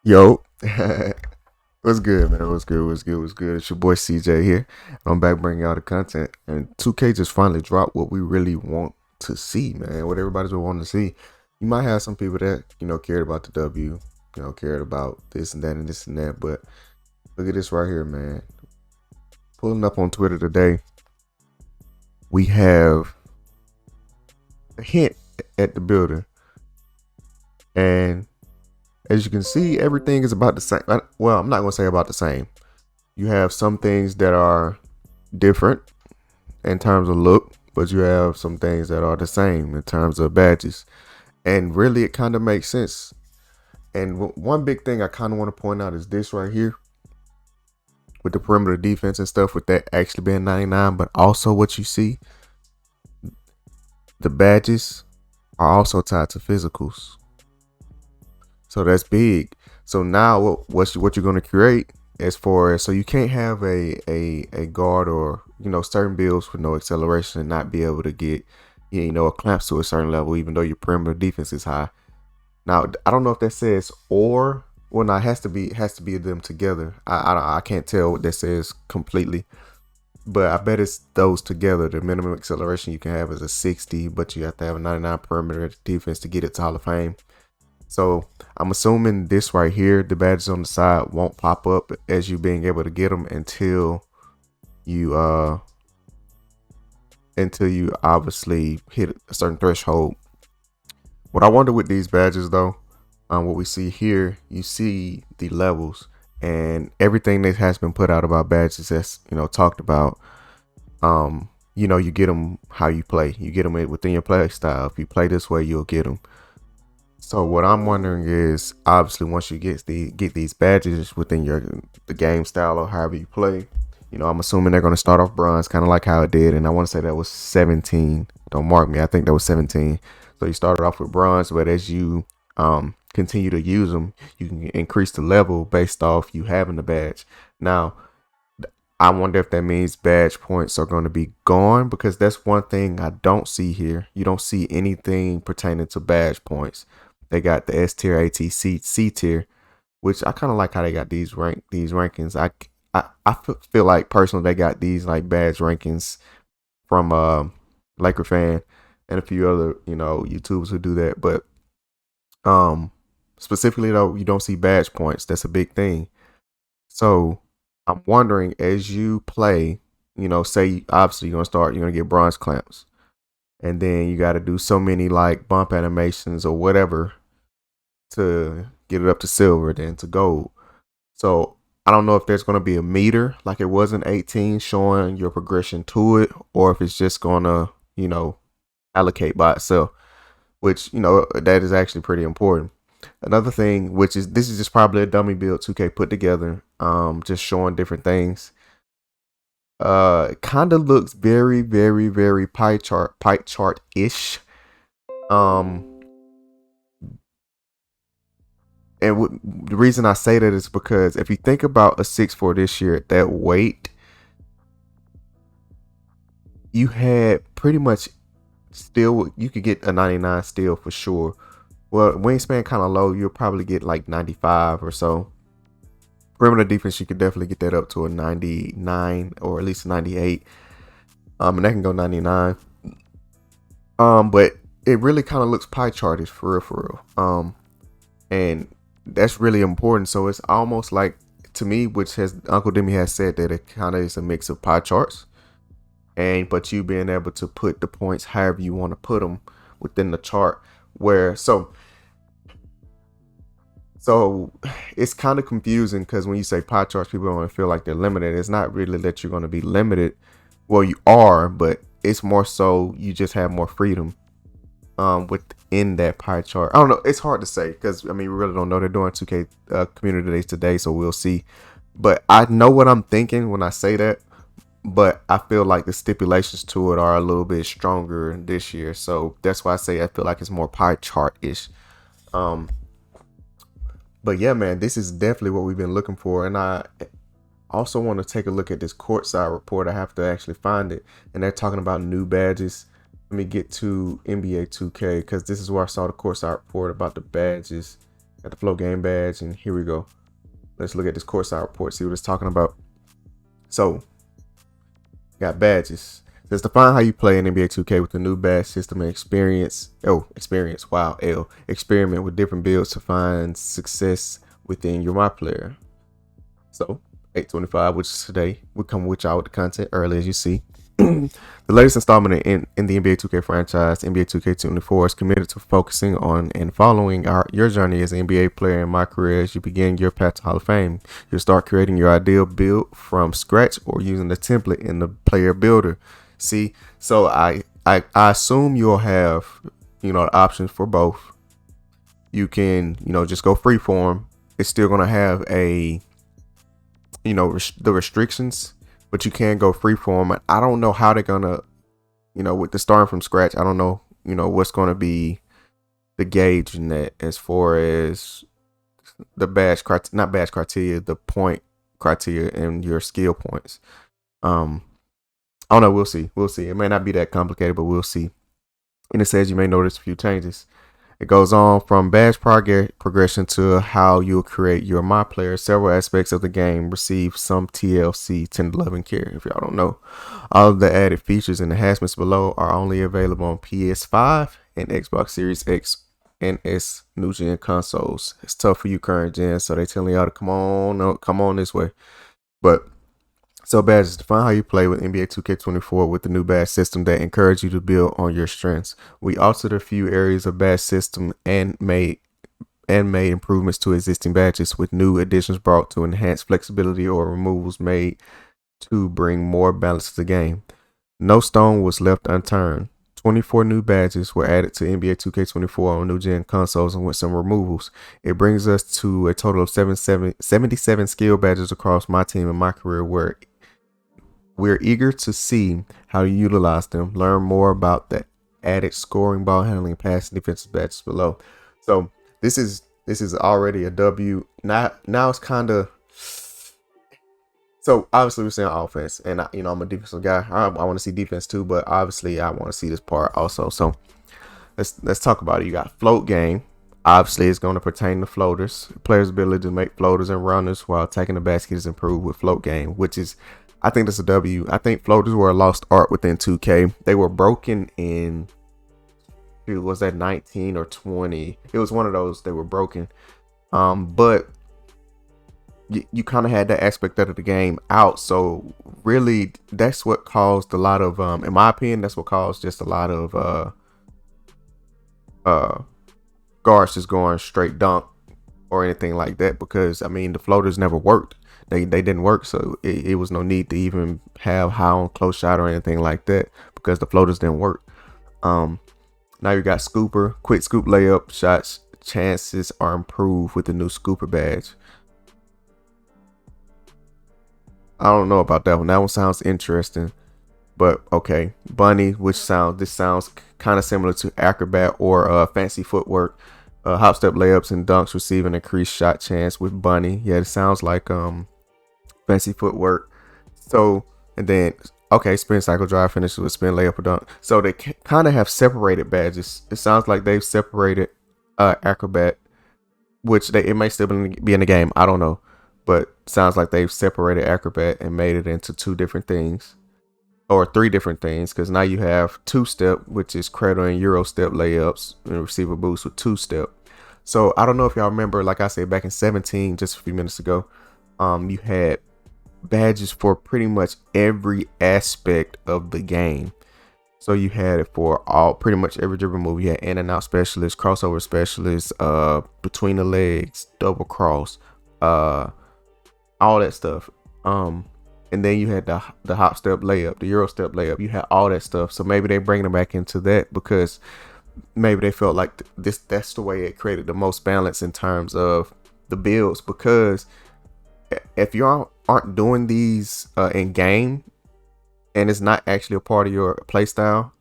Yo, what's good, man? What's good? What's good? What's good? It's your boy CJ here. I'm back bringing y'all the content. And 2K just finally dropped what we really want to see, man. What everybody's been wanting to see. You might have some people that cared about the W, cared about this and that and this and that. But look at this right here, man. Pulling up on Twitter today, we have a hint at the builder, and as you can see, everything is about the same. Well, I'm not gonna say about the same. You have some things that are different in terms of look, but you have some things that are the same in terms of badges. And really, it kind of makes sense. And one big thing I kind of want to point out is this right here with the perimeter defense and stuff, with that actually being 99, but also what you see, the badges are also tied to physicals. So that's big. So now what you're going to create as far as, so you can't have a guard or certain builds with no acceleration and not be able to get a clamps to a certain level, even though your perimeter defense is high. Now I don't know if that says or, well, no, it has to be them together. I can't tell what that says completely, but I bet it's those together. The minimum acceleration you can have is a 60, but you have to have a 99 perimeter defense to get it to Hall of Fame. So I'm assuming this right here, the badges on the side won't pop up as you being able to get them until you obviously hit a certain threshold. What I wonder with these badges though, what we see here, you see the levels and everything that has been put out about badges that's talked about. You get them how you play. You get them within your play style. If you play this way, you'll get them. So what I'm wondering is, obviously, once you get these badges within the game style or however you play, I'm assuming they're going to start off bronze, kind of like how it did. And I want to say that was 17. Don't mark me. I think that was 17. So you started off with bronze, but as you continue to use them, you can increase the level based off you having the badge. Now, I wonder if that means badge points are going to be gone, because that's one thing I don't see here. You don't see anything pertaining to badge points. They got the S tier, A tier, C tier, which I kind of like how they got these rankings. I feel like personally they got these like badge rankings from Laker fan and a few other YouTubers who do that. But specifically though, you don't see badge points. That's a big thing. So I'm wondering, as you play, say obviously you're gonna get bronze clamps, and then you got to do so many like bump animations or whatever to get it up to silver, then to gold. So I don't know if there's going to be a meter like it was in 18 showing your progression to it, or if it's just going to, allocate by itself, which, that is actually pretty important. Another thing, which is, this is just probably a dummy build 2K put together, just showing different things. It kind of looks very, very, very pie chart ish. And the reason I say that is because if you think about a 6'4" this year at that weight, you had pretty much still, you could get a 99 still for sure. Well, wingspan kind of low, you'll probably get like 95 or so. Perimeter defense, you could definitely get that up to a 99 or at least a 98. And that can go 99. But it really kind of looks pie chartish for real. And that's really important. So it's almost like, to me, which has Uncle Demi has said that it kind of is a mix of pie charts, but you being able to put the points however you want to put them within the chart. Where so it's kind of confusing, because when you say pie charts, people don't feel like they're limited. It's not really that you're going to be limited. Well, you are, but it's more so you just have more freedom within that pie chart. I don't know. It's hard to say, because we really don't know. They're doing 2K community days today, so we'll see. But I know what I'm thinking when I say that. But I feel like the stipulations to it are a little bit stronger this year, so that's why I say I feel like it's more pie chart ish. But yeah, man, this is definitely what we've been looking for, and I also want to take a look at this courtside report. I have to actually find it, and they're talking about new badges. Let me get to NBA 2K, because this is where I saw the courtside report about the badges. Got the float game badge, and here we go. Let's look at this courtside report, see what it's talking about. So, got badges. It says define how you play in NBA 2K with the new badge system and experience. Wow, experiment with different builds to find success within your my player. So, 8/25, which is today, we come with y'all with the content early, as you see. The latest installment in the NBA 2K franchise, NBA 2K24, is committed to focusing on and following your journey as an NBA player in my career as you begin your path to Hall of Fame. You'll start creating your ideal build from scratch or using the template in the player builder. See, so I assume you'll have, the options for both. You can, just go freeform. It's still going to have the restrictions, but you can go freeform. I don't know how they're gonna, with the starting from scratch. I don't know, what's gonna be the gauge in that as far as the not badge criteria, the point criteria and your skill points. I don't know. We'll see. It may not be that complicated, but we'll see. And it says you may notice a few changes. It goes on from badge progression to how you'll create your my player. Several aspects of the game receive some TLC, tender love and care. If y'all don't know, all of the added features and enhancements below are only available on PS5 and Xbox Series X and S new gen consoles. It's tough for you current gen, so they telling y'all to come on this way. But so badges define how you play with NBA 2K24 with the new badge system that encourage you to build on your strengths. We altered a few areas of badge system and made improvements to existing badges with new additions brought to enhance flexibility or removals made to bring more balance to the game. No stone was left unturned. 24 new badges were added to NBA 2K24 on new gen consoles and with some removals. It brings us to a total of 77 skill badges across my team and my career where we're eager to see how you utilize them. Learn more about the added scoring, ball handling, passing, defensive badges below. So this is already a W. Now it's kind of, so obviously we're saying offense, and I'm a defensive guy. I want to see defense too, but obviously I want to see this part also. So let's talk about it. You got float game. Obviously, it's going to pertain to floaters. Players' ability to make floaters and runners while attacking the basket is improved with float game, which is, I think that's a W. I think floaters were a lost art within 2K. They were broken in, was that 19 or 20? It was one of those. They were broken. But you kind of had that aspect of the game out. So really, that's what caused a lot of, in my opinion, that's what caused just a lot of guards just going straight dunk or anything like that, because the floaters never worked. They didn't work, so it was no need to even have high on close shot or anything like that because the floaters didn't work. Now you got scooper, quick scoop layup shots chances are improved with the new scooper badge. I don't know about that one. That one sounds interesting, but okay. Bunny, this sounds kind of similar to acrobat or fancy footwork. Hop step layups and dunks receive an increased shot chance with Bunny. Yeah, it sounds like fancy footwork. So, and then spin cycle drive finishes with spin layup or dunk. So they kind of have separated badges. It sounds like they've separated acrobat, which it may still be in the game. I don't know, but sounds like they've separated acrobat and made it into two different things. Or three different things, because now you have two-step, which is cradle and euro step layups, and receiver boost with two-step. So I don't know if y'all remember, like I said, back in 17, just a few minutes ago, you had badges for pretty much every aspect of the game. So you had it for pretty much every dribble move. You had in and out specialist, crossover specialist, between the legs, double cross, all that stuff. And then you had the hop step layup, the euro step layup. You had all that stuff. So maybe they're bringing them back into that because maybe they felt like that's the way it created the most balance in terms of the builds. Because if you aren't doing these in game and it's not actually a part of your play style,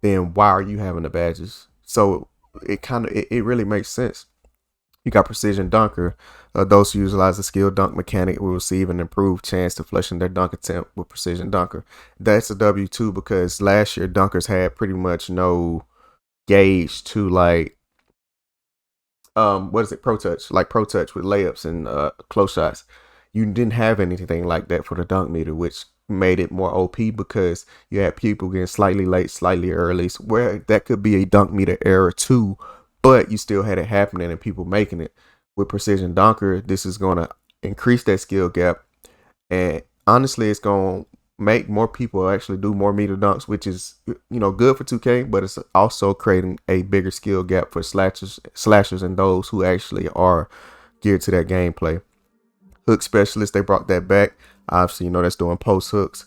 then why are you having the badges? So it really makes sense. You got precision dunker. Those who utilize the skill dunk mechanic will receive an improved chance to flushing their dunk attempt with precision dunker. That's a W2 because last year dunkers had pretty much no gauge to like what is it, pro touch, like pro touch with layups and close shots. You didn't have anything like that for the dunk meter, which made it more OP because you had people getting slightly late, slightly early, where that could be a dunk meter error too, but you still had it happening and people making it. With Precision Dunker, this is going to increase that skill gap, and honestly, it's going to make more people actually do more meter dunks, which is, you know, good for 2K, but it's also creating a bigger skill gap for slashers and those who actually are geared to that gameplay. Hook specialist, they brought that back. Obviously, you know, that's doing post hooks.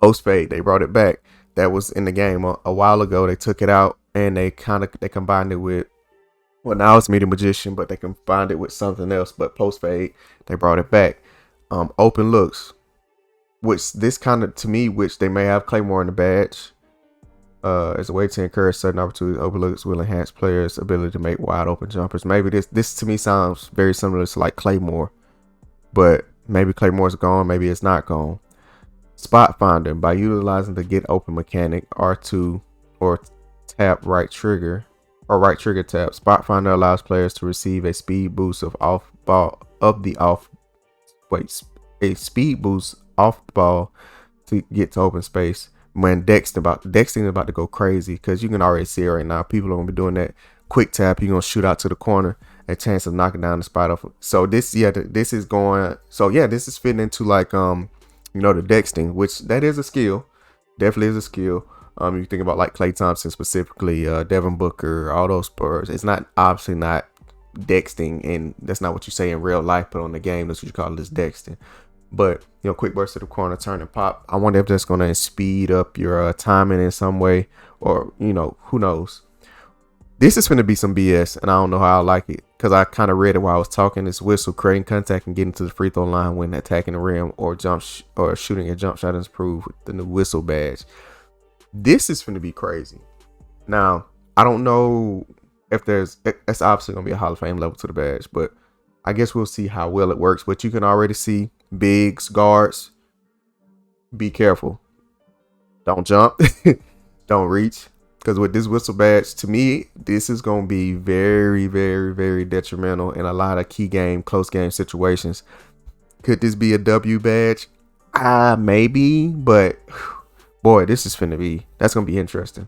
Post fade, they brought it back. That was in the game a while ago. They took it out and they combined it with, well, now it's Meter Magician, but they combined it with something else. But post fade, they brought it back. Open looks, which this kind of, to me, which they may have Claymore in the badge, as a way to encourage certain opportunities. Open looks will enhance players' ability to make wide open jumpers. Maybe this to me sounds very similar to like Claymore, but maybe Claymore's gone, maybe it's not gone. Spot Finder, by utilizing the get open mechanic, R2 or tap right trigger or right trigger tap, Spot Finder allows players to receive a speed boost a speed boost off the ball to get to open space. Man, Dexting is about to go crazy because you can already see it right now. People are gonna be doing that quick tap. You're gonna shoot out to the corner, a chance of knocking down the spot off. So this is going. So yeah, this is fitting into like you know, the Dexting, which that is a skill, definitely is a skill. You think about like Klay Thompson specifically, Devin Booker, all those Spurs. It's not obviously not Dexting, and that's not what you say in real life, but on the game, that's what you call it, is Dexting. But, you know, quick burst to the corner, turn and pop. I wonder if that's going to speed up your timing in some way, or, you know, who knows. This is going to be some BS, and I don't know how I like it, because I kind of read it while I was talking. It's whistle, creating contact, and getting to the free throw line when attacking the rim or shooting a jump shot is improved with the new whistle badge. This is going to be crazy. Now, I don't know if it's obviously going to be a Hall of Fame level to the badge, but I guess we'll see how well it works. But you can already see bigs, guards, be careful. Don't jump. Don't reach. Because with this whistle badge, to me, this is going to be very, very, very detrimental in a lot of key game, close game situations. Could this be a W badge? Maybe. But, boy, that's going to be interesting.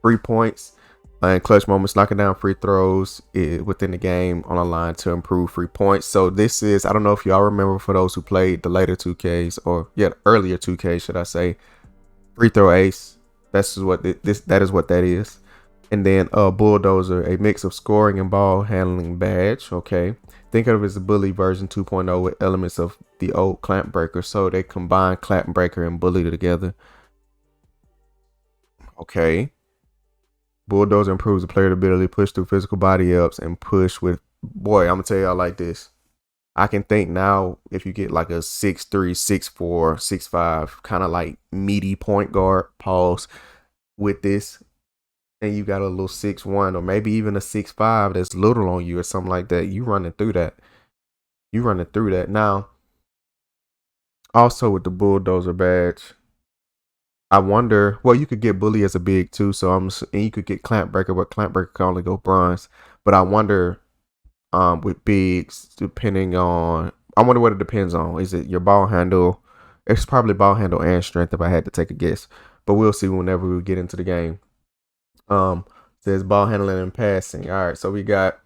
3 points and clutch moments, knocking down free throws within the game on a line to improve free points. So this is, I don't know if y'all remember, for those who played the later 2Ks, or earlier 2Ks, should I say, free throw ace. That is what that is. And then bulldozer, a mix of scoring and ball handling badge. Okay, think of it as a bully version 2.0 with elements of the old clamp breaker. So they combine clamp breaker and bully together. Okay. Bulldozer improves the player's ability to push through physical body ups and push with, boy, I'm gonna tell y'all like this. I can think now, if you get like a 6'3", 6'4", 6'5", kind of like meaty point guard, pause, with this, and you got a little 6'1", or maybe even a 6'5" that's little on you or something like that, you running through that. Now, also with the bulldozer badge, I wonder, well, you could get bully as a big too, and you could get clamp breaker, but clamp breaker can only go bronze. But I wonder, with bigs, depending on, I wonder what it depends on. Is it your ball handle? It's probably ball handle and strength if I had to take a guess. But we'll see whenever we get into the game. Says ball handling and passing. All right, so we got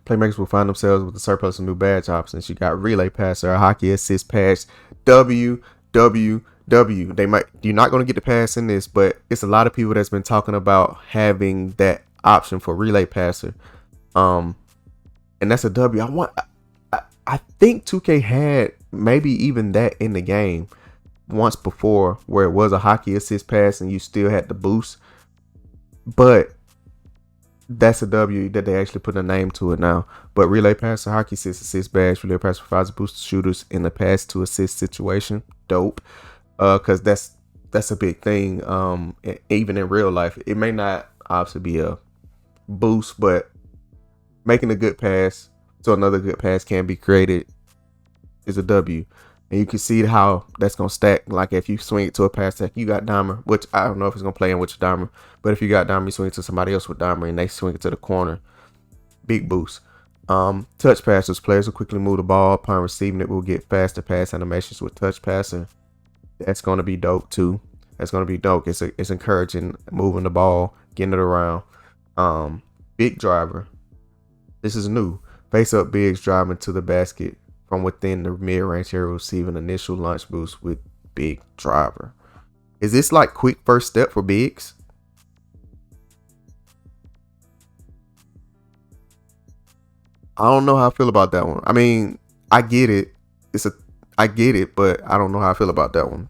playmakers will find themselves with a surplus of new badge options. You got relay passer, hockey assist pass, W. You're not going to get the pass in this, but it's a lot of people that's been talking about having that option for relay passer. And that's a W. I think 2K had maybe even that in the game once before, where it was a hockey assist pass and you still had the boost. But that's a W that they actually put a name to it now. But relay passer, hockey assist badge, relay passer provides a boost to shooters in the pass to assist situation. Dope. Because that's a big thing. Even in real life, it may not obviously be a boost, but making a good pass so another good pass can be created is a W. And you can see how that's gonna stack. Like if you swing it to a pass tech, you got Dahmer, which I don't know if it's gonna play in with your Dahmer, but if you got Dahmer, you swing it to somebody else with Dahmer, and they swing it to the corner. Big boost. Touch passes. Players will quickly move the ball upon receiving it. Will get faster pass animations with touch passing. That's gonna be dope too. That's gonna be dope. It's encouraging moving the ball, getting it around. Big driver. This is new. Face up bigs driving to the basket from within the mid-range area, receiving initial launch boost with big driver. Is this like quick first step for bigs? I don't know how I feel about that one. I mean, I get it. I get it, but I don't know how I feel about that one.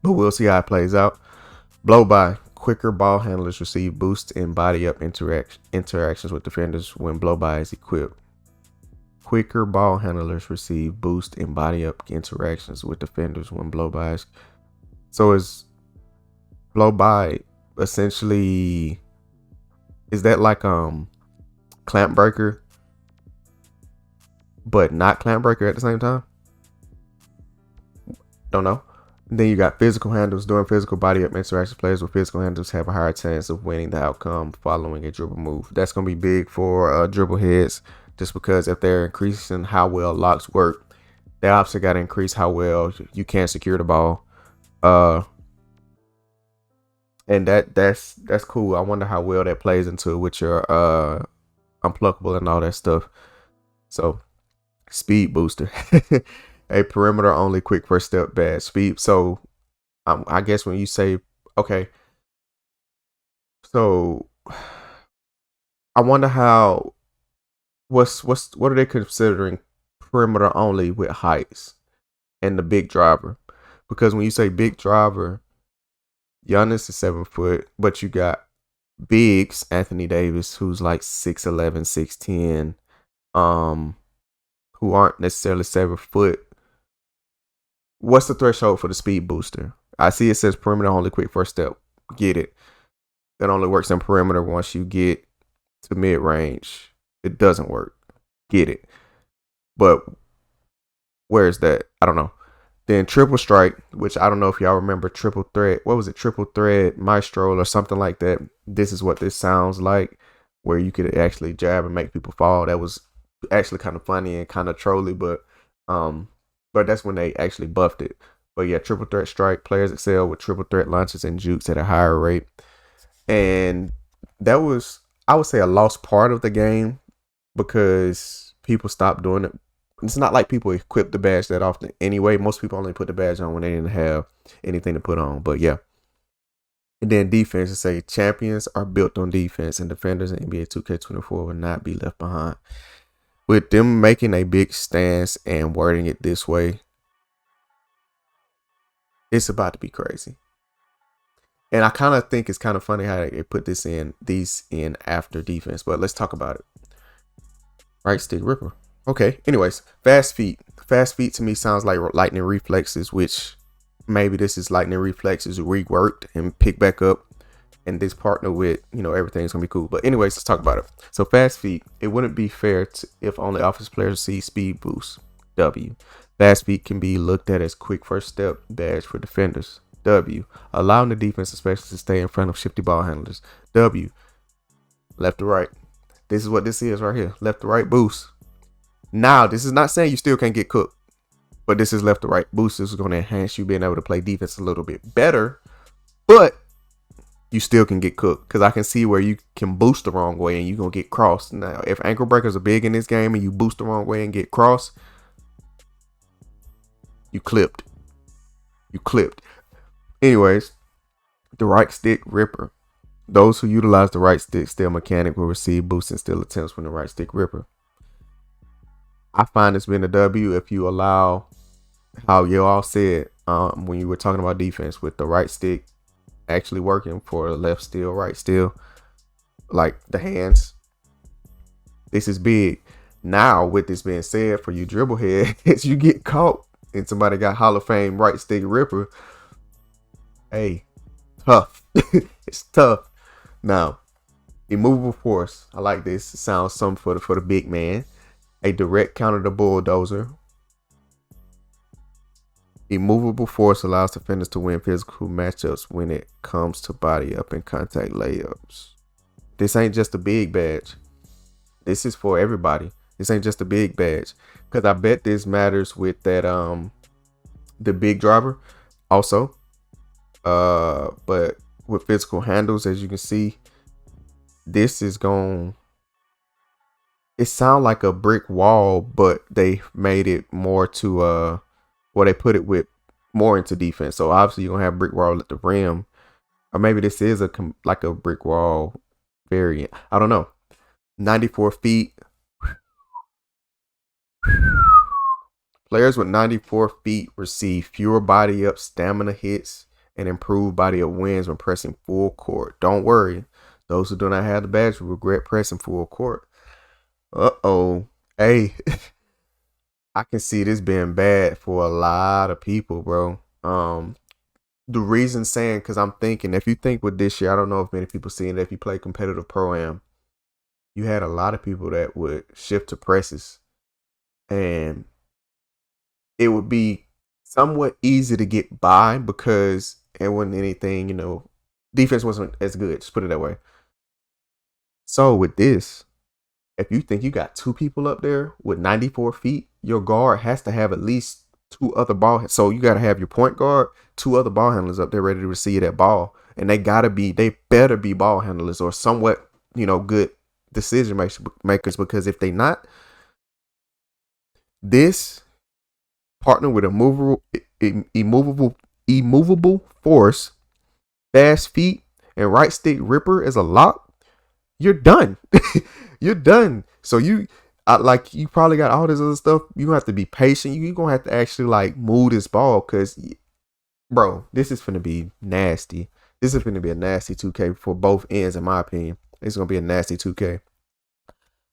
But we'll see how it plays out. Blow by. Quicker ball handlers receive boosts in body up interactions with defenders when blow by is equipped. Quicker ball handlers receive boost in body up interactions with defenders when blow by is. So is blow by essentially, is that like clamp breaker, but not clamp breaker at the same time? Don't know. Then you got physical handles. During physical body up interactions, players with physical handles have a higher chance of winning the outcome following a dribble move. That's going to be big for dribble heads, just because if they're increasing how well locks work, they obviously got to increase how well you can secure the ball. And that's cool. I wonder how well that plays into with your unpluckable and all that stuff. So speed booster. A perimeter only quick first step badge. Speed. So I guess when you say, okay, so I wonder how, what are they considering perimeter only with heights and the big driver? Because when you say big driver, Giannis is 7 foot, but you got bigs, Anthony Davis, who's like 6'11", 6'10", who aren't necessarily 7 foot. What's the threshold for the speed booster? I see it says perimeter only quick first step. Get it. That only works in perimeter once you get to mid range. It doesn't work. Get it. But where is that? I don't know. Then triple strike, which I don't know if y'all remember triple threat. What was it? Triple threat maestro or something like that. This is what this sounds like, where you could actually jab and make people fall. That was actually kind of funny and kind of trolly, but that's when they actually buffed it. But yeah, triple threat strike. Players excel with triple threat launches and jukes at a higher rate. And that was, I would say, a lost part of the game because people stopped doing it. It's not like people equip the badge that often anyway. Most people only put the badge on when they didn't have anything to put on. But yeah. And then defense, to say champions are built on defense, and defenders in NBA 2K24 will not be left behind. With them making a big stance and wording it this way, it's about to be crazy. And I kind of think it's kind of funny how they put these in after defense. But let's talk about it. Right stick ripper. Okay. Anyways, fast feet. Fast feet to me sounds like lightning reflexes, which maybe this is lightning reflexes reworked and pick back up. And this partner with, everything's gonna be cool. But anyways, let's talk about it. So fast feet, it wouldn't be fair if only offensive players see speed boost. W. Fast feet can be looked at as quick first step badge for defenders. W. Allowing the defense especially to stay in front of shifty ball handlers. W. Left to right. This is what this is right here. Left to right boost. Now, this is not saying you still can't get cooked, but this is left to right boost. This is going to enhance you being able to play defense a little bit better, but you still can get cooked because I can see where you can boost the wrong way and you're going to get crossed. Now, if ankle breakers are big in this game and you boost the wrong way and get crossed, you clipped. You clipped. Anyways, the right stick ripper. Those who utilize the right stick steal mechanic will receive boosts and steal attempts from the right stick ripper. I find it's been a W if you allow, how you all said when you were talking about defense, with the right stick actually working for left steal, right steal, like the hands. This is big. Now, with this being said, for you dribble heads, you get caught and somebody got Hall of Fame right stick ripper. Hey, tough. It's tough. Now, immovable force. I like this. It sounds something for the big man. A direct counter to bulldozer. Immovable force allows defenders to win physical matchups when it comes to body up and contact layups. This ain't just a big badge. This is for everybody. This ain't just a big badge. Cause I bet this matters with that the big driver also. But with physical handles, as you can see, this is going. It sound like a brick wall, but they made it more to they put it with more into defense. So obviously you're gonna have brick wall at the rim, or maybe this is like a brick wall variant. I don't know. 94 feet. Players with 94 feet receive fewer body up stamina hits and improved body up wins when pressing full court. Don't worry. Those who do not have the badge will regret pressing full court. Uh-oh. Hey, I can see this being bad for a lot of people, bro. The reason saying, because I'm thinking, if you think with this year, I don't know if many people seeing that if you play competitive pro-am, you had a lot of people that would shift to presses. And it would be somewhat easy to get by because it wasn't anything, defense wasn't as good. Just put it that way. So with this, if you think you got two people up there with 94 feet, your guard has to have at least two other ball. So you got to have your point guard, two other ball handlers up there ready to receive that ball. And they better be ball handlers or somewhat, good decision makers, because if they not, this partner with immovable force, fast feet, and right stick ripper as a lock, you're done. You're done. So you probably got all this other stuff. You have to be patient. You're gonna have to actually move this ball, because bro, this is gonna be nasty. This is gonna be a nasty 2K for both ends, in my opinion. It's gonna be a nasty 2K.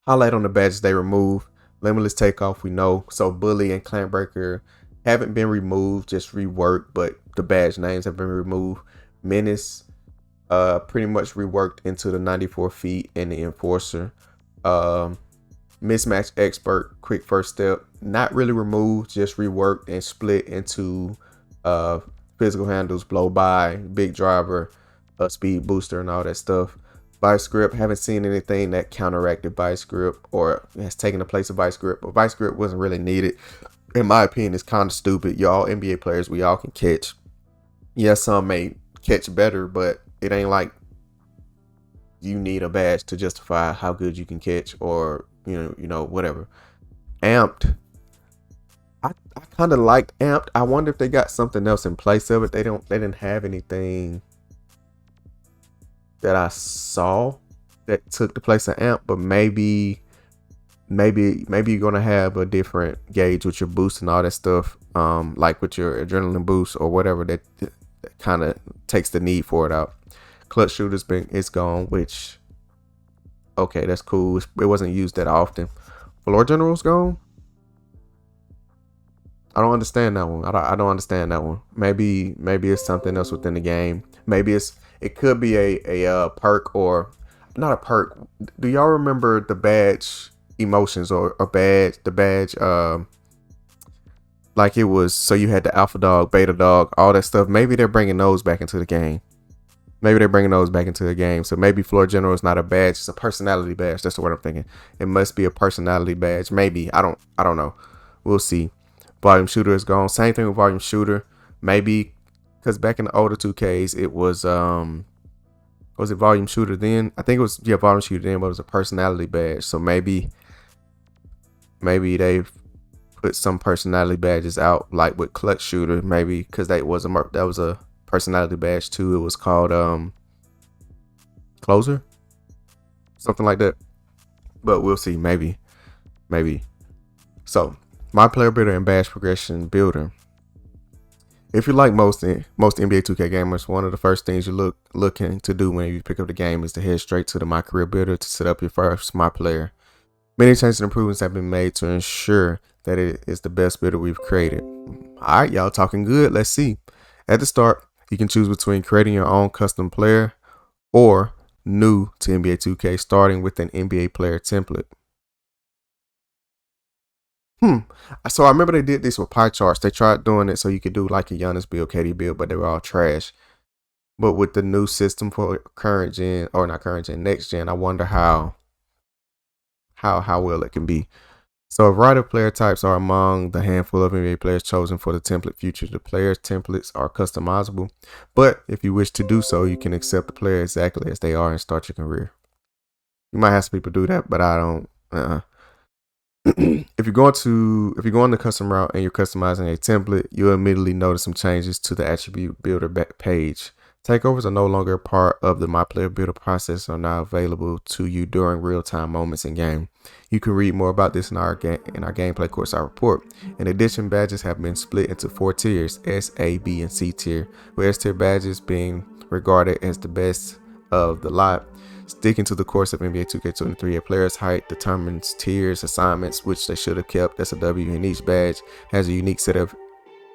Highlight on the badges they remove. Limitless takeoff, we know. So Bully and Clamp Breaker haven't been removed, just reworked, but the badge names have been removed. Menace, pretty much reworked into the 94 feet and the Enforcer. Mismatch Expert, Quick First Step, not really removed, just reworked and split into physical handles, blow by, big driver, speed booster, and all that stuff. Vice Grip, haven't seen anything that counteracted Vice Grip or has taken the place of Vice Grip, but Vice Grip wasn't really needed. In my opinion, it's kind of stupid. Y'all NBA players, we all can catch. Yes, some may catch better, but it ain't like you need a badge to justify how good you can catch, or whatever. Amped, I kind of liked Amped. I wonder if they got something else in place of it. They didn't have anything that I saw that took the place of Amp, but maybe you're gonna have a different gauge with your boost and all that stuff, like with your adrenaline boost or whatever that kind of takes the need for it out. Clutch Shooter's it's gone, which okay, that's cool. It wasn't used that often. Floor General's gone. I don't understand that one. I don't understand that one. Maybe it's something else within the game. Maybe it could be a perk, or not a perk. Do y'all remember the badge emotions or the badge like it was, so you had the alpha dog, beta dog, all that stuff. Maybe they're bringing those back into the game. So maybe Floor General is not a badge, it's a personality badge. That's what I'm thinking. It must be a personality badge. Maybe. I don't know. We'll see. Volume Shooter is gone. Same thing with Volume Shooter. Maybe because back in the older 2Ks, it was it Volume Shooter then? I think it was Volume Shooter then, but it was a personality badge. So maybe they've put some personality badges out, like with Clutch Shooter, maybe because that was a personality badge too. It was called Closer, something like that. But we'll see. Maybe. So my player builder and badge progression builder. If you like most NBA 2K gamers, one of the first things you looking to do when you pick up the game is to head straight to the My Career Builder to set up your first My Player. Many changes and improvements have been made to ensure that it is the best builder we've created. All right, y'all talking good. Let's see. At the start, you can choose between creating your own custom player or new to NBA 2K, starting with an NBA player template. So I remember they did this with pie charts. They tried doing it so you could do like a Giannis build, KD build, but they were all trash. But with the new system for current gen, or not current gen, next gen, I wonder how well it can be. So a variety of player types are among the handful of NBA players chosen for the template feature. The players' templates are customizable, but if you wish to do so, you can accept the player exactly as they are and start your career. You might have some people do that, but I don't. If you're going the custom route and you're customizing a template, you'll immediately notice some changes to the attribute builder page. Takeovers are no longer a part of the My Player Builder process and are now available to you during real-time moments in game. You can read more about this in our gameplay course I report. In addition, badges have been split into 4 tiers: S, A, B, and C tier, with S tier badges being regarded as the best of the lot. Sticking to the course of NBA 2K23, a player's height determines tiers, assignments, which they should have kept. That's a W, and each badge has a unique set of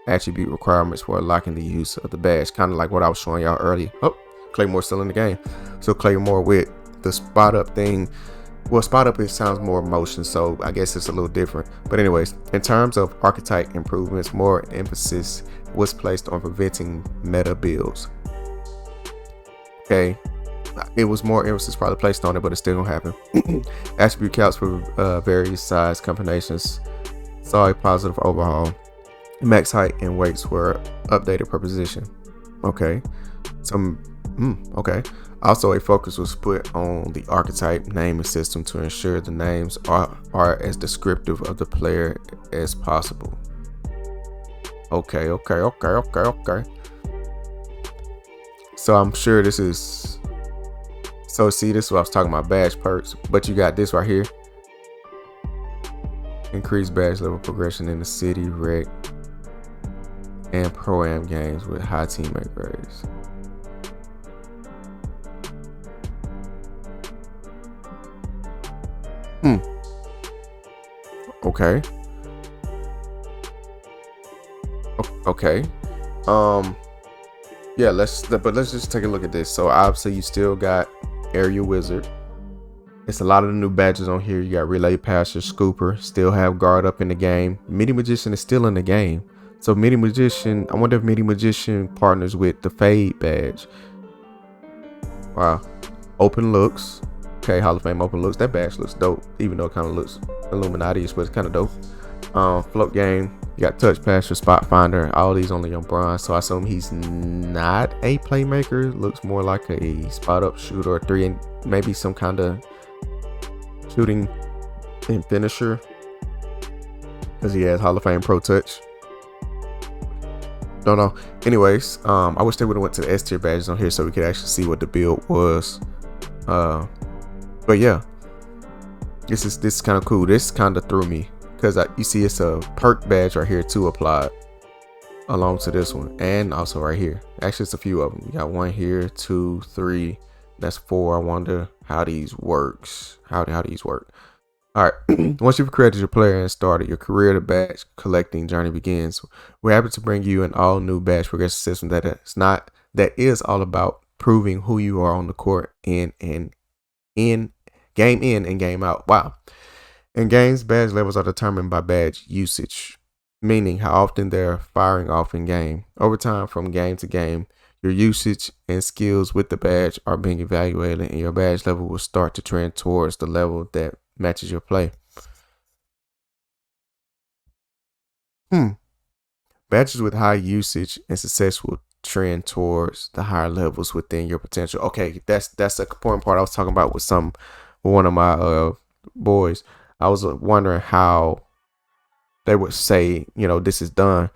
attribute requirements for unlocking the use of the badge. Kind of like what I was showing y'all earlier. Oh, Claymore's still in the game. So Claymore with the spot up thing. Well, spot up, it sounds more motion, so I guess it's a little different. But anyways, in terms of archetype improvements, more emphasis was placed on preventing meta builds. Okay. It was more emphasis probably placed on it, but it still gonna happen. Attribute counts for various size combinations saw a positive overhaul. Max height and weights were updated per position. Okay. Okay. Also, a focus was put on the archetype naming system to ensure the names are as descriptive of the player as possible. Okay. So I'm sure this is. So see, this is what I was talking about, badge perks, but you got this right here. Increased badge level progression in the city, rec, and pro-am games with high teammate grades. Okay. Okay. Yeah, let's just take a look at this. So obviously you still got Area Wizard. It's a lot of the new badges on here. You got Relay Passer, Scooper, still have Guard up in the game. Midi Magician is still in the game. So Midi Magician, I wonder if Midi Magician partners with the Fade badge. Wow. Open Looks. Okay, Hall of Fame Open Looks. That badge looks dope, even though it kind of looks Illuminati-ish, but it's kind of dope. Float Game. You got Touch Passer, Spot Finder. All these only on bronze, so I assume he's not a playmaker. Looks more like a spot up shooter, or 3 and maybe some kind of shooting and finisher, because he has Hall of Fame Pro Touch. Don't know. Anyways, I wish they would have went to the S tier badges on here so we could actually see what the build was. But yeah, this is kind of cool. This kind of threw me, because you see it's a perk badge right here too applied along to this one, and also right here. Actually, it's a few of them. You got 1 here, 2, 3. That's 4. I wonder how these works. How these work. All right. Once you've created your player and started your career, the badge collecting journey begins. We're happy to bring you an all new badge progression system that is all about proving who you are on the court in game in and game out. Wow. In games, badge levels are determined by badge usage, meaning how often they're firing off in game. Over time, from game to game, your usage and skills with the badge are being evaluated, and your badge level will start to trend towards the level that matches your play. Badges with high usage and success will trend towards the higher levels within your potential. Okay, that's the important part I was talking about with one of my boys. I was wondering how they would say, this is done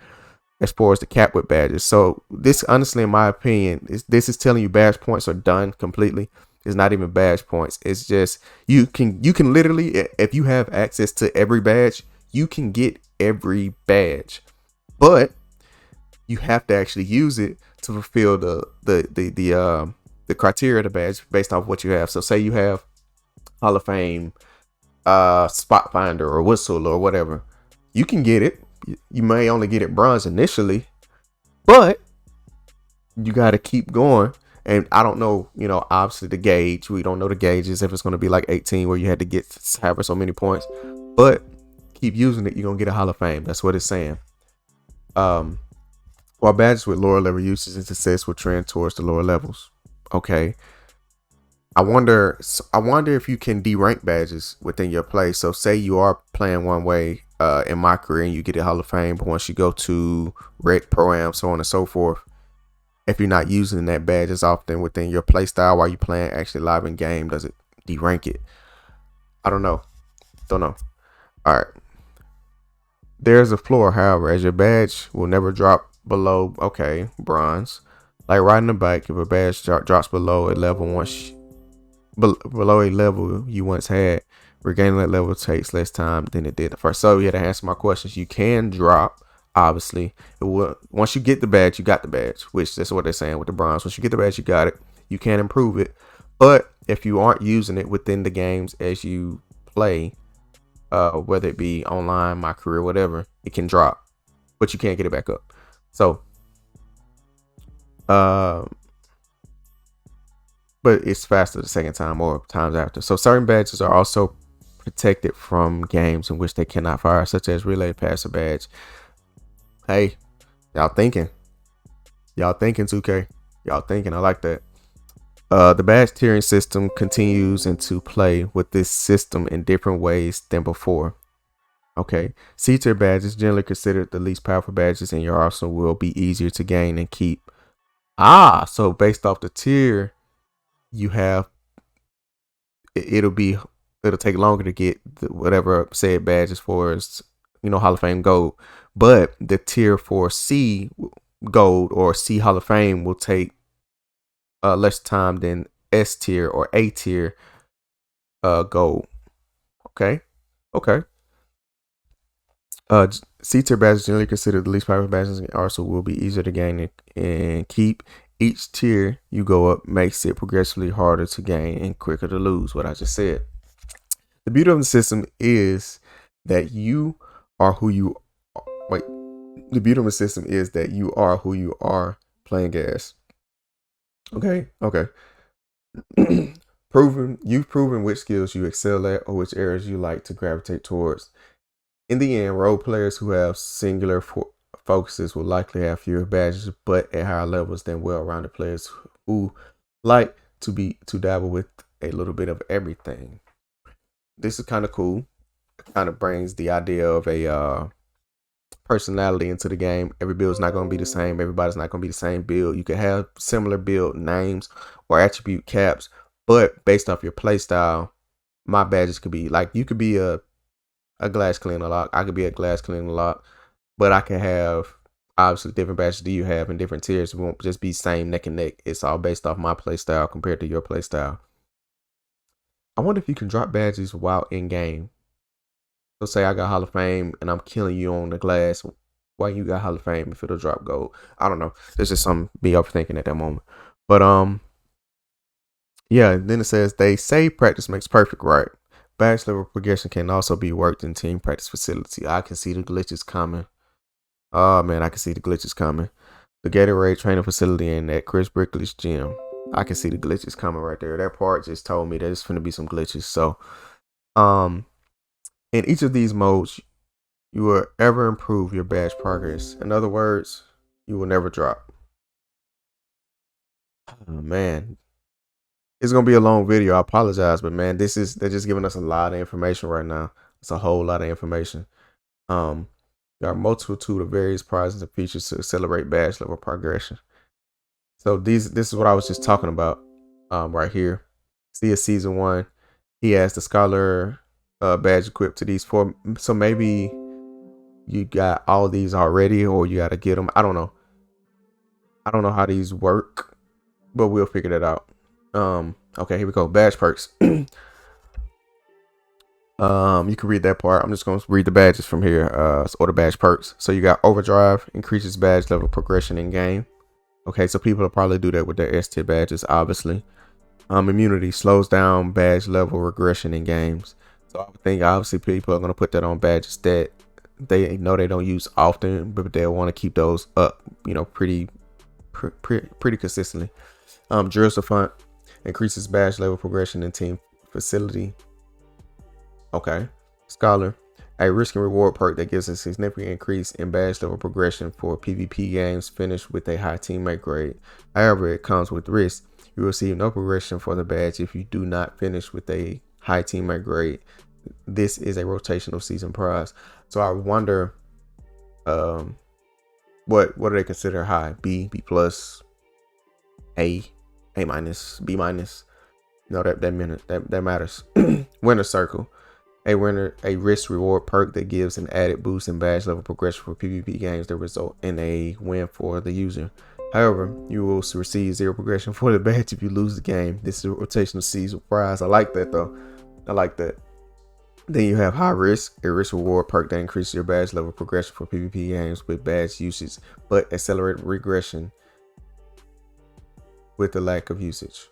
as far as the cap with badges. So this, honestly, in my opinion, this is telling you badge points are done completely. It's not even badge points. It's just you can literally, if you have access to every badge, you can get every badge, but you have to actually use it to fulfill the criteria of the badge based off what you have. So say you have Hall of Fame, Spot Finder, or Whistle, or whatever, you can get it. You may only get it bronze initially, but you got to keep going. And I don't know, obviously the gauge. We don't know the gauges, if it's going to be like 18 where you had to get however so many points. But keep using it, you're gonna get a Hall of Fame. That's what it's saying. While badges with lower level usage and success will trend towards the lower levels. Okay. I wonder if you can derank badges within your play. So say you are playing one way in my career and you get a Hall of Fame, but once you go to Rec, Pro-Am, so on and so forth, if you're not using that badge as often within your play style while you're playing actually live in game, does it derank it? I don't know. Don't know. All right. There's a floor, however, as your badge will never drop below, okay, bronze. Like riding a bike, if a badge drops below a level below a level you once had, regaining that level takes less time than it did at first. So yeah, to answer my questions, you can drop. Obviously, it will. Once you get the badge, you got the badge, which that's what they're saying with the bronze. Once you get the badge, you got it. You can improve it, but if you aren't using it within the games as you play, whether it be online, my career, whatever, it can drop, but you can't get it back up. So, but it's faster the second time or times after. So certain badges are also protected from games in which they cannot fire, such as relay passer badge. Hey, y'all thinking 2K, y'all thinking. I like that. The badge tiering system continues into play with this system in different ways than before. Okay, C tier badges, generally considered the least powerful badges in your arsenal, will be easier to gain and keep. So based off the tier you have, it'll take longer to get whatever said badges for, as Hall of Fame gold, but the tier for C gold or C Hall of Fame will take less time than S tier or A tier gold. Okay. C tier badges, generally considered the least powerful badges in arsenal, will be easier to gain and keep. Each tier you go up makes it progressively harder to gain and quicker to lose. What I just said. The beauty of the system is that you are who you are. The beauty of the system is that you are who you are playing as. Okay. You've proven which skills you excel at or which areas you like to gravitate towards. In the end, role players who have singular focuses will likely have fewer badges, but at higher levels than well-rounded players who like to dabble with a little bit of everything. This is kind of cool. It kind of brings the idea of a personality into the game. Every build is not going to be the same. Everybody's not going to be the same build. You can have similar build names or attribute caps, but based off your play style, my badges could be like, you could be a glass cleaner lock. I could be a glass cleaner lock, but I can have obviously different badges do you have in different tiers. It won't just be same neck and neck. It's all based off my play style compared to your play style. I wonder if you can drop badges while in game. So say I got Hall of Fame and I'm killing you on the glass. Why you got Hall of Fame if it'll drop gold? I don't know. There's just something be overthinking at that moment. But yeah. Then it says they say practice makes perfect, right? Badge level progression can also be worked in team practice facility. I can see the glitches coming. Oh man, I can see the glitches coming. The Gatorade training facility and at Chris Brickley's gym. I can see the glitches coming right there. That part just told me that it's going to be some glitches. So, in each of these modes, you will ever improve your badge progress. In other words, you will never drop. Oh man, it's gonna be a long video. I apologize, but man, they're just giving us a lot of information right now. It's a whole lot of information. There are multitude of various prizes and features to accelerate badge level progression. So this is what I was just talking about right here. See a season 1. He has the scholar badge equipped to these 4. So maybe you got all these already, or you got to get them. I don't know. I don't know how these work, but we'll figure that out. Okay, here we go. Badge perks. You can read that part. I'm just going to read the badges from here. Or the badge perks. So you got overdrive, increases badge level progression in game. Okay, so people will probably do that with their S tier badges, obviously. Immunity slows down badge level regression in games. So I would think obviously people are going to put that on badges that they know they don't use often, but they'll want to keep those up, pretty consistently. Drill Savant increases badge level progression in team facility. Okay. Scholar a risk and reward perk that gives a significant increase in badge level progression for PvP games finished with a high teammate grade. However, it comes with risk. You will receive no progression for the badge if you do not finish with a high teammate grade. This is a rotational season prize. So I wonder, what do they consider high? B, B plus, A minus, B minus. No, that matters. Winner circle. A risk reward perk that gives an added boost in badge level progression for PvP games that result in a win for the user. However, you will receive 0 progression for the badge if you lose the game. This is a rotational season prize. I like that though. I like that. Then you have high risk, a risk reward perk that increases your badge level progression for PvP games with badge usage, but accelerated regression with the lack of usage.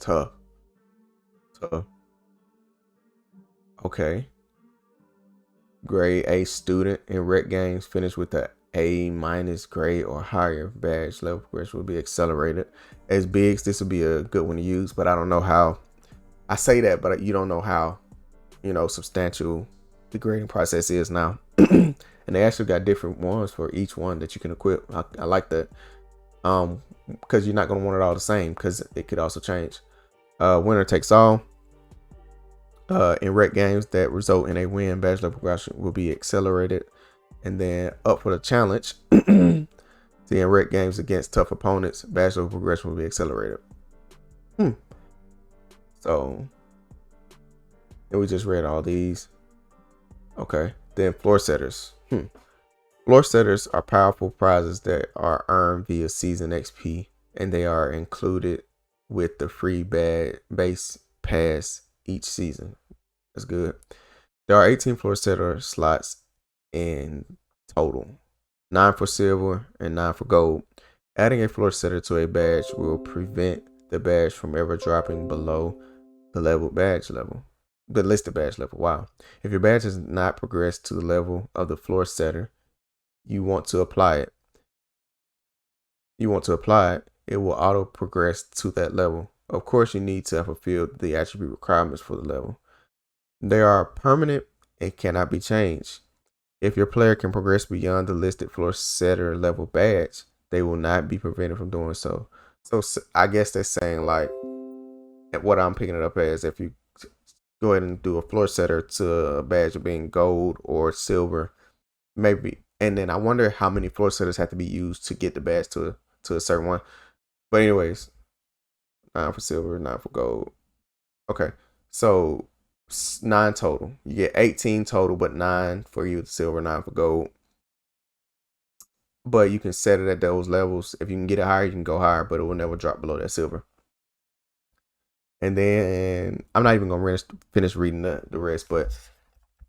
Tough. Okay. Grade A student in rec games finish with the A minus grade or higher. Badge level progression will be accelerated. As bigs, this would be a good one to use, but I don't know how. I say that, but you don't know how, substantial the grading process is now. And they actually got different ones for each one that you can equip. I like that. Because you're not going to want it all the same, because it could also change. Winner takes all. In rec games that result in a win, badge level progression will be accelerated. And then up for the challenge, in rec games against tough opponents, badge level progression will be accelerated. So, and we just read all these. Okay, then floor setters. Floor setters are powerful prizes that are earned via season XP, and they are included with the free base pass each season. That's good. There are 18 floor setter slots in total, 9 for silver and 9 for gold. Adding a floor setter to a badge will prevent the badge from ever dropping below the listed badge level. Wow. If your badge has not progressed to the level of the floor setter you want to apply it, it will auto progress to that level. Of course, you need to have fulfilled the attribute requirements for the level. They are permanent and cannot be changed. If your player can progress beyond the listed floor setter level badge, they will not be prevented from doing so. So I guess they're saying, like, what I'm picking it up as, if you go ahead and do a floor setter to a badge of being gold or silver, maybe. And then I wonder how many floor setters have to be used to get the badge to a certain one. But anyways, 9 for silver, 9 for gold. Okay, so 9 total. You get 18 total, but 9 for you silver, 9 for gold. But you can set it at those levels. If you can get it higher, you can go higher, but it will never drop below that silver. And then I'm not even gonna finish reading the rest, but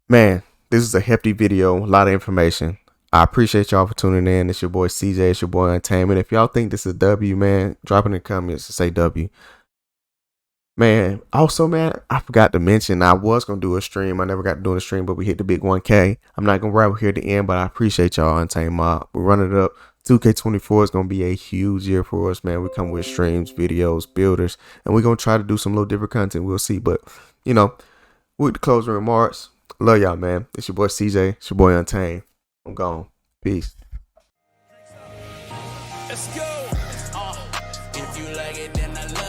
man, this is a hefty video, a lot of information. I appreciate y'all for tuning in. It's your boy CJ, it's your boy Untamed. If y'all think this is a W, man, drop it in the comments to say W. Man, also, man, I forgot to mention, I was going to do a stream. I never got to do a stream, but we hit the big 1K. I'm not going to wrap here at the end, but I appreciate y'all, Untamed Mob. We're running it up. 2K24 is going to be a huge year for us, man. We come with streams, videos, builders, and we're going to try to do some little different content. We'll see. But, with the closing remarks, love y'all, man. It's your boy CJ. It's your boy Untamed. I'm gone. Peace. Let's go.